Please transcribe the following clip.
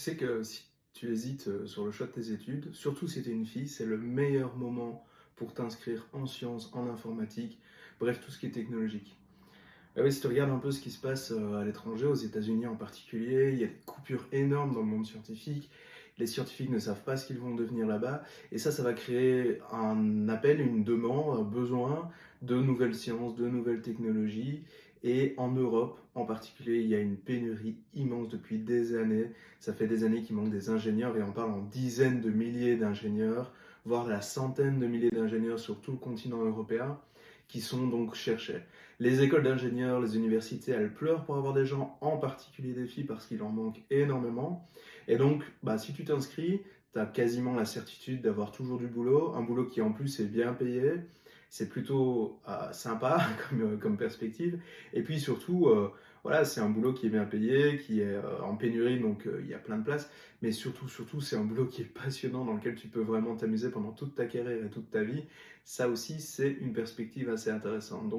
sais que si tu hésites sur le choix de tes études, surtout si tu es une fille, c'est le meilleur moment pour t'inscrire en sciences, en informatique, bref, tout ce qui est technologique. Ah oui, si tu regardes un peu ce qui se passe à l'étranger, aux États-Unis en particulier, il y a des coupures énormes dans le monde scientifique. Les scientifiques ne savent pas ce qu'ils vont devenir là-bas. Et ça va créer un appel, une demande, un besoin de nouvelles sciences, de nouvelles technologies. Et en Europe, en particulier, il y a une pénurie immense depuis des années. Ça fait des années qu'il manque des ingénieurs et on parle en dizaines de milliers d'ingénieurs, voire la centaine de milliers d'ingénieurs sur tout le continent européen qui sont donc cherchés. Les écoles d'ingénieurs, les universités, elles pleurent pour avoir des gens, en particulier des filles, parce qu'il en manque énormément. Et donc, si tu t'inscris, tu as quasiment la certitude d'avoir toujours du boulot, un boulot qui en plus est bien payé. C'est plutôt sympa comme perspective. Et puis surtout, voilà, c'est un boulot qui est bien payé, qui est en pénurie, donc il y a plein de places. Mais surtout, c'est un boulot qui est passionnant, dans lequel tu peux vraiment t'amuser pendant toute ta carrière et toute ta vie. Ça aussi, c'est une perspective assez intéressante. Donc,